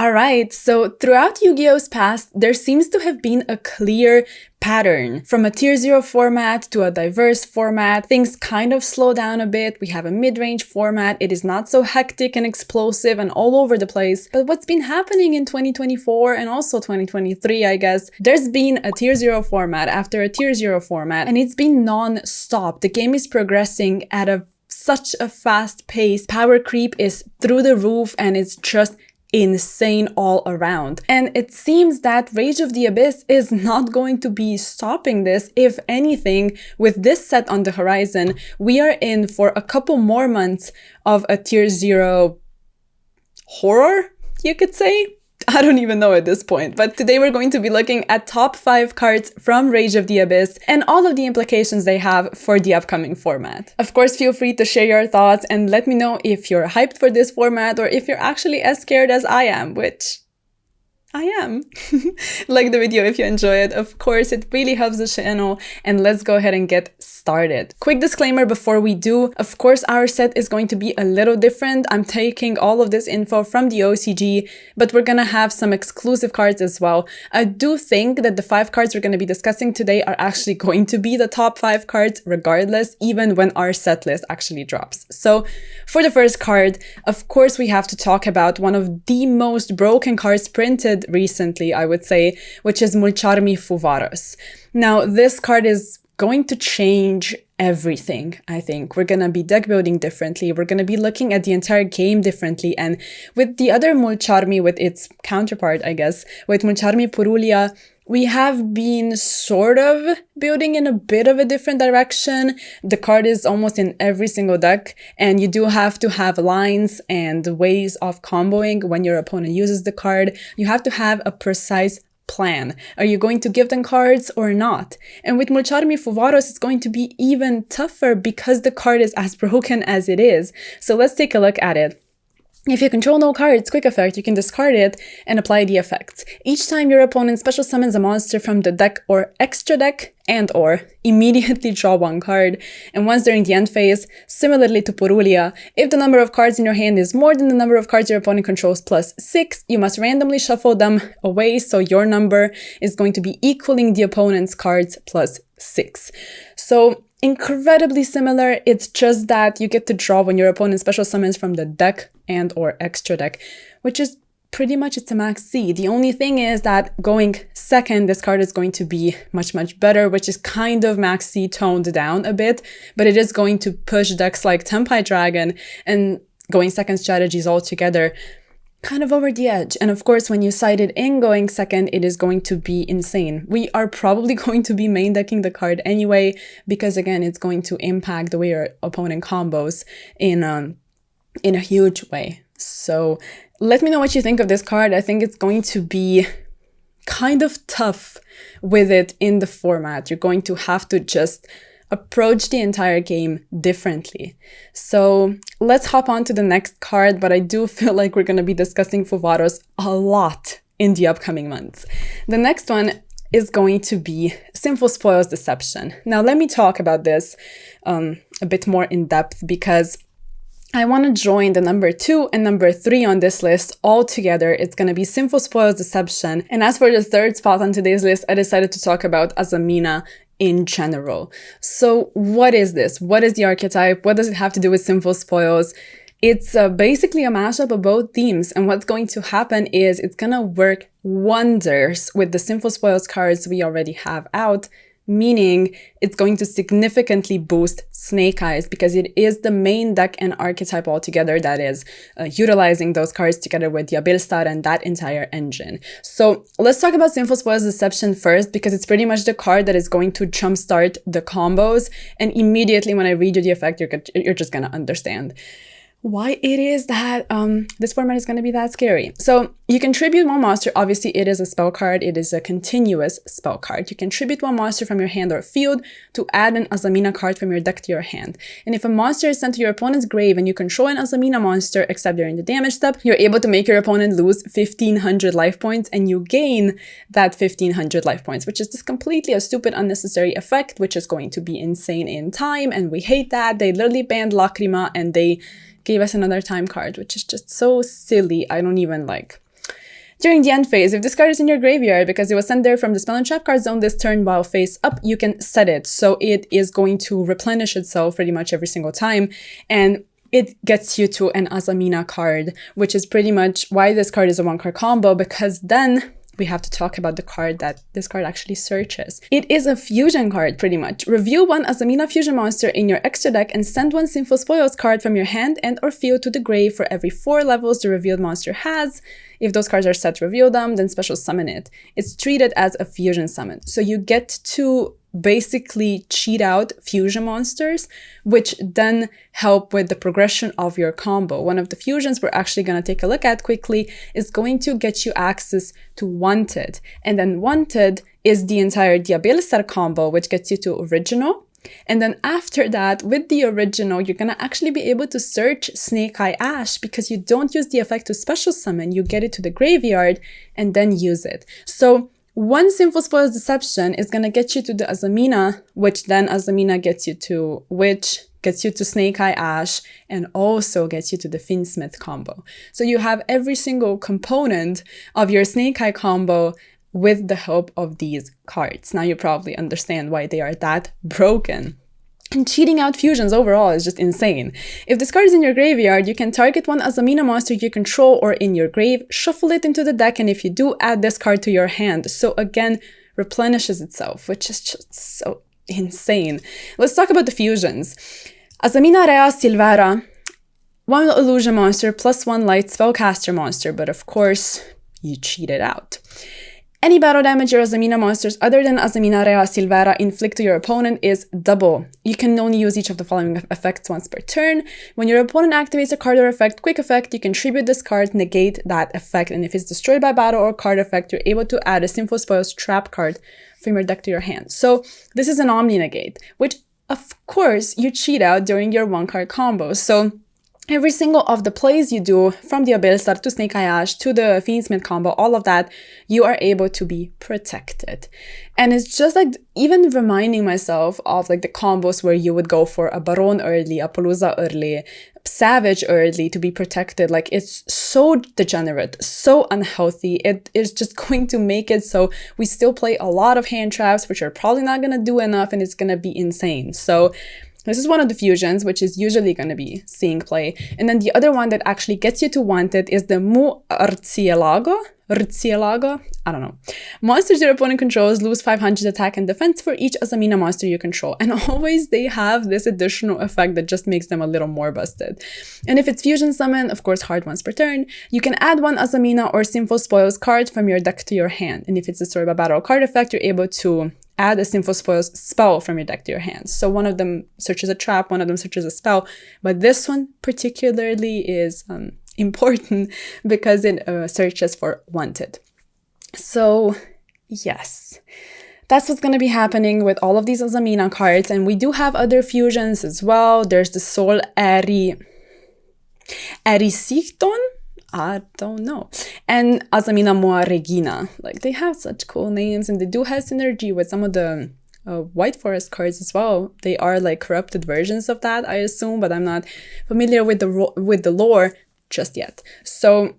Alright, so throughout Yu-Gi-Oh's past, there seems to have been a clear pattern. From a tier 0 format to a diverse format, things kind of slow down a bit. We have a mid-range format. It is not so hectic and explosive and all over the place. But what's been happening in 2024 and also 2023, I guess, there's been a tier 0 format after a tier 0 format, and it's been non-stop. The game is progressing at such a fast pace. Power creep is through the roof and it's just insane all around. And it seems that Rage of the Abyss is not going to be stopping this. If anything, with this set on the horizon, we are in for a couple more months of a tier 0 horror, you could say? I don't even know at this point, but today we're going to be looking at top 5 cards from Rage of the Abyss and all of the implications they have for the upcoming format. Of course, feel free to share your thoughts and let me know if you're hyped for this format or if you're actually as scared as I am, which I am. Like the video if you enjoy it. Of course, it really helps the channel, and let's go ahead and get started. Quick disclaimer before we do. Of course, our set is going to be a little different. I'm taking all of this info from the OCG, but we're gonna have some exclusive cards as well. I do think that the 5 cards we're gonna be discussing today are actually going to be the top 5 cards regardless, even when our set list actually drops. So for the first card, of course, we have to talk about one of the most broken cards printed recently, I would say, which is Mulcharmi Fuvaros. Now, this card is going to change everything, I think. We're gonna be deck building differently, we're gonna be looking at the entire game differently, and with the other Mulcharmi, with its counterpart, I guess, with Mulcharmi Purulia, we have been sort of building in a bit of a different direction. The card is almost in every single deck, and you do have to have lines and ways of comboing when your opponent uses the card. You have to have a precise plan. Are you going to give them cards or not? And with Mulcharmi Fuvaros, it's going to be even tougher because the card is as broken as it is. So let's take a look at it. If you control no cards, quick effect, you can discard it and apply the effects. Each time your opponent special summons a monster from the deck or extra deck and/or immediately draw 1 card. And once during the end phase, similarly to Purulia, if the number of cards in your hand is more than the number of cards your opponent controls plus 6, you must randomly shuffle them away so your number is going to be equaling the opponent's cards plus 6. So incredibly similar, it's just that you get to draw when your opponent special summons from the deck and/or extra deck, which is pretty much it's a max C. The only thing is that going second, this card is going to be much, much better, which is kind of max C toned down a bit, but it is going to push decks like Tempai Dragon and going second strategies altogether kind of over the edge. And of course, when you cite it in going second, it is going to be insane. We are probably going to be main decking the card anyway, because again, it's going to impact the way your opponent combos in a huge way. So let me know what you think of this card. I think it's going to be kind of tough with it in the format. You're going to have to just approach the entire game differently. So let's hop on to the next card, but I do feel like we're going to be discussing Fuvaros a lot in the upcoming months. The next one is going to be Sinful Spoils Deception. Now let me talk about this a bit more in depth, because I want to join the number 2 and number 3 on this list all together. It's going to be Sinful Spoils Deception. And as for the third spot on today's list, I decided to talk about Azamina in general. So what is this? What is the archetype? What does it have to do with Sinful Spoils? It's basically a mashup of both themes. And what's going to happen is it's going to work wonders with the Sinful Spoils cards we already have out, meaning it's going to significantly boost Snake Eyes, because it is the main deck and archetype altogether that is utilizing those cards together with the Abilstar and that entire engine. So let's talk about Sinful Spoils Deception first, because it's pretty much the card that is going to jumpstart the combos, and immediately when I read you the effect, you're just gonna understand why it is that this format is going to be that scary. So you can tribute 1 monster. Obviously, it is a spell card. It is a continuous spell card. You can tribute 1 monster from your hand or field to add an Azamina card from your deck to your hand. And if a monster is sent to your opponent's grave and you control an Azamina monster, except during the damage step, you're able to make your opponent lose 1,500 life points, and you gain that 1,500 life points, which is just completely a stupid, unnecessary effect, which is going to be insane in time, and we hate that. They literally banned Lacrima, and they gave us another time card, which is just so silly. I don't even During the end phase, if this card is in your graveyard because it was sent there from the Spell and Trap card zone this turn while face up, you can set it. So it is going to replenish itself pretty much every single time. And it gets you to an Azamina card, which is pretty much why this card is a 1-card combo, because then we have to talk about the card that this card actually searches. It is a fusion card, pretty much. Reveal one Azamina fusion monster in your extra deck and send one Sinful Spoils card from your hand and or field to the grave for every 4 levels the revealed monster has. If those cards are set, reveal them, then special summon it. It's treated as a fusion summon. So you get to basically cheat out fusion monsters, which then help with the progression of your combo. One of the fusions we're actually going to take a look at quickly is going to get you access to Wanted. And then Wanted is the entire Diabellstar combo, which gets you to Original. And then after that, with the Original, you're going to actually be able to search Snake Eye Ash because you don't use the effect to special summon. You get it to the graveyard and then use it. So one Sinful Spoils Deception is going to get you to the Azamina, which then Azamina gets you to Witch, gets you to Snake Eye Ash, and also gets you to the Fiendsmith combo. So you have every single component of your Snake Eye combo with the help of these cards. Now you probably understand why they are that broken. And cheating out fusions overall is just insane. If this card is in your graveyard, you can target one Azamina monster you control or in your grave, shuffle it into the deck, and if you do, add this card to your hand. So again, replenishes itself, which is just so insane. Let's talk about the fusions. Azamina Rea Silvera, 1 illusion monster plus 1 light spellcaster monster, but of course, you cheat it out. Any battle damage your Azamina monsters other than Azamina Rea Silvera inflict to your opponent is double. You can only use each of the following effects once per turn. When your opponent activates a card or effect, quick effect, you can tribute this card, negate that effect, and if it's destroyed by battle or card effect, you're able to add a Sinful Spoils trap card from your deck to your hand. So this is an Omni Negate, which of course you cheat out during your 1-card combo. So every single of the plays you do, from the Diabellstar to Snake Eye Ash to the Fiendsmith combo, all of that, you are able to be protected. And it's just like even reminding myself of like the combos where you would go for a Baron early, a Palooza early, Savage early to be protected. Like it's so degenerate, so unhealthy. It is just going to make it so we still play a lot of hand traps, which are probably not going to do enough, and it's going to be insane. So this is one of the fusions, which is usually going to be seeing play. And then the other one that actually gets you to Wanted is the Murcielago? I don't know. Monsters your opponent controls lose 500 attack and defense for each Azamina monster you control. And always they have this additional effect that just makes them a little more busted. And if it's fusion summon, of course, hard once per turn, you can add one Azamina or Sinful Spoils card from your deck to your hand. And if it's a Story by Battle card effect, you're able to add a Sinful Spoils spell from your deck to your hands. So one of them searches a trap, one of them searches a spell, but this one particularly is important because it searches for Wanted. So yes, that's what's going to be happening with all of these Azamina cards, and we do have other fusions as well. There's the Sol Erisiton, I don't know, and Azamina Moa Regina. Like, they have such cool names, and they do have synergy with some of the White Forest cards as well. They are like corrupted versions of that, I assume, but I'm not familiar with the lore just yet. So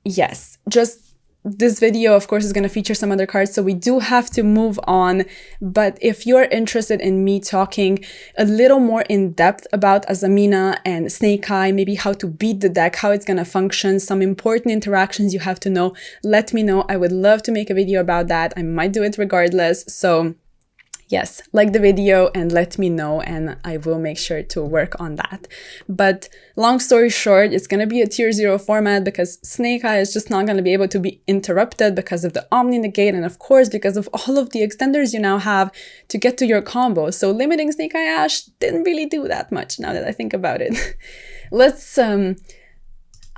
yes, just this video, of course, is going to feature some other cards, so we do have to move on. But if you're interested in me talking a little more in depth about Azamina and Snake Eye, maybe how to beat the deck, how it's going to function, some important interactions you have to know, let me know. I would love to make a video about that. I might do it regardless. So yes, like the video and let me know, and I will make sure to work on that. But long story short, it's going to be a tier 0 format because Snake Eye is just not going to be able to be interrupted because of the Omni Negate, and of course because of all of the extenders you now have to get to your combo. So limiting Snake Eye Ash didn't really do that much now that I think about it. Let's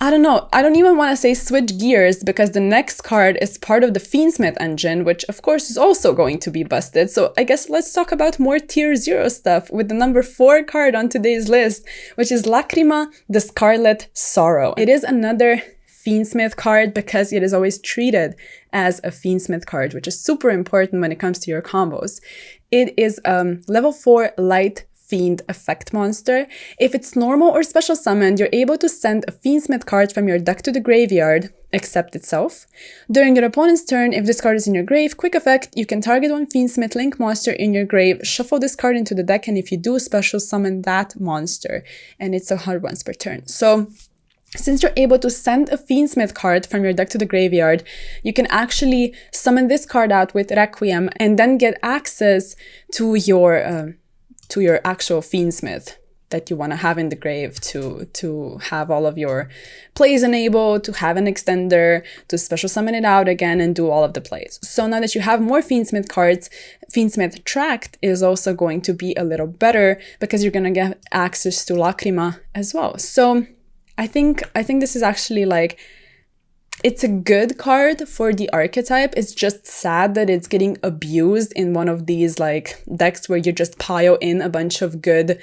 I don't know, I don't even want to say switch gears because the next card is part of the Fiendsmith engine, which of course is also going to be busted. So I guess let's talk about more tier 0 stuff with the number 4 card on today's list, which is Lacrima, the Scarlet Sorrow. It is another Fiendsmith card because it is always treated as a Fiendsmith card, which is super important when it comes to your combos. It is level 4 light Fiend effect monster. If it's normal or special summoned, you're able to send a Fiendsmith card from your deck to the graveyard. accept itself. During your opponent's turn, if this card is in your grave, quick effect, you can target one Fiendsmith Link monster in your grave, shuffle this card into the deck, and if you do, special summon that monster. And it's 100 once per turn. So since you're able to send a Fiendsmith card from your deck to the graveyard, you can actually summon this card out with Requiem and then get access to your actual Fiendsmith that you want to have in the grave to have all of your plays enabled, to have an extender, to special summon it out again and do all of the plays. So now that you have more Fiendsmith cards, Fiendsmith Tract is also going to be a little better because you're going to get access to Lacrima as well. So I think this is actually like, it's a good card for the archetype. It's just sad that it's getting abused in one of these like decks where you just pile in a bunch of good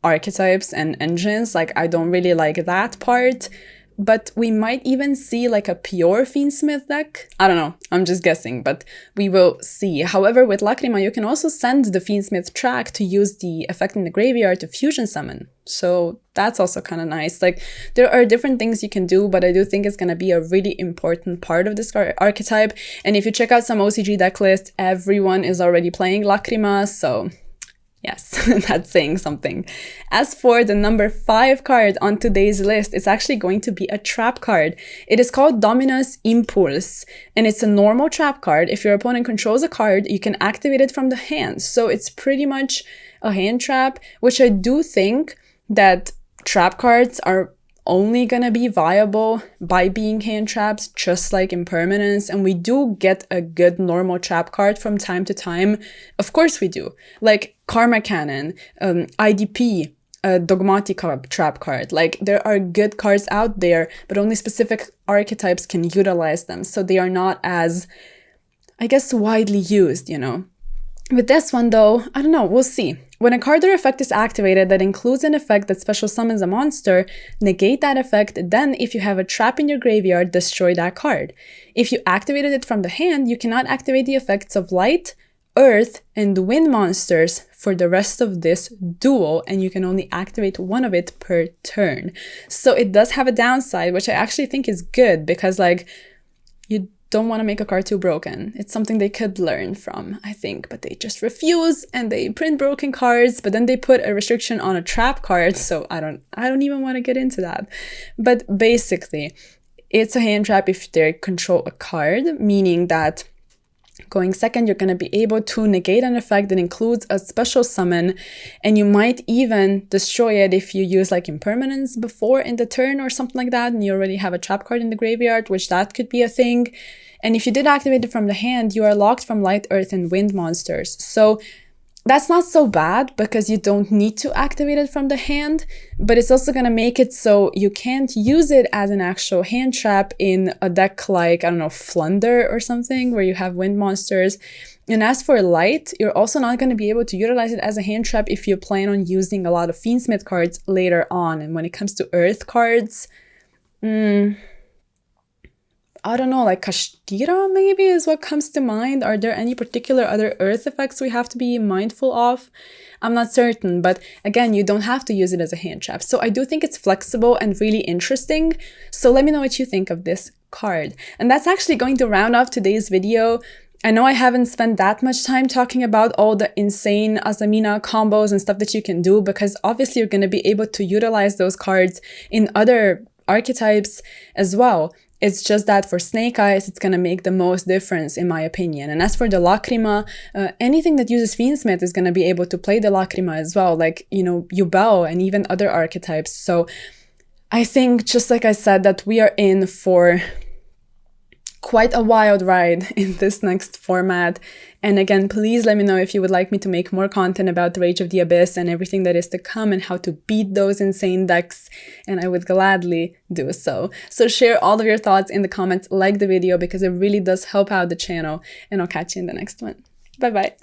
archetypes and engines. Like, I don't really like that part, but we might even see like a pure Fiendsmith deck. I don't know, I'm just guessing, but we will see. However, with Lacrima, you can also send the Fiendsmith Tract to use the effect in the graveyard to fusion summon. So that's also kind of nice. Like, there are different things you can do, but I do think it's going to be a really important part of this archetype. And if you check out some OCG deck lists, everyone is already playing Lacrima, so yes, that's saying something. As for the number 5 card on today's list, it's actually going to be a trap card. It is called Dominus Impulse, and it's a normal trap card. If your opponent controls a card, you can activate it from the hand. So it's pretty much a hand trap, which I do think that trap cards are only gonna be viable by being hand traps, just like Impermanence, and we do get a good normal trap card from time to time. Of course we do. Like Karma Cannon, IDP, Dogmatica trap card. Like, there are good cards out there, but only specific archetypes can utilize them, so they are not as, I guess, widely used, you know. With this one though, I don't know, we'll see. When a card or effect is activated that includes an effect that special summons a monster, negate that effect, then if you have a trap in your graveyard, destroy that card. If you activated it from the hand, you cannot activate the effects of light, earth, and wind monsters for the rest of this duel, and you can only activate one of it per turn. So it does have a downside, which I actually think is good, because like, you don't want to make a card too broken. It's something they could learn from, I think, but they just refuse and they print broken cards, but then they put a restriction on a trap card, so I don't even want to get into that. But basically, it's a hand trap if they control a card, meaning that going second, you're going to be able to negate an effect that includes a special summon, and you might even destroy it if you use like Impermanence before in the turn or something like that, and you already have a trap card in the graveyard, which that could be a thing. And if you did activate it from the hand, you are locked from light, earth, and wind monsters. So that's not so bad because you don't need to activate it from the hand, but it's also going to make it so you can't use it as an actual hand trap in a deck like, I don't know, Flunder or something, where you have wind monsters. And as for light, you're also not going to be able to utilize it as a hand trap if you plan on using a lot of Fiendsmith cards later on. And when it comes to earth cards, I don't know, like Kashtira maybe is what comes to mind. Are there any particular other earth effects we have to be mindful of? I'm not certain, but again, you don't have to use it as a hand trap. So I do think it's flexible and really interesting. So let me know what you think of this card. And that's actually going to round off today's video. I know I haven't spent that much time talking about all the insane Azamina combos and stuff that you can do, because obviously you're going to be able to utilize those cards in other archetypes as well. It's just that for Snake Eyes, it's going to make the most difference, in my opinion. And as for the Lacrima, anything that uses Fiendsmith is going to be able to play the Lacrima as well, like, you know, Yubel and even other archetypes. So I think, just like I said, that we are in for quite a wild ride in this next format. And again, please let me know if you would like me to make more content about the Rage of the Abyss and everything that is to come and how to beat those insane decks, and I would gladly do so. So share all of your thoughts in the comments, like the video, because it really does help out the channel, and I'll catch you in the next one. Bye bye.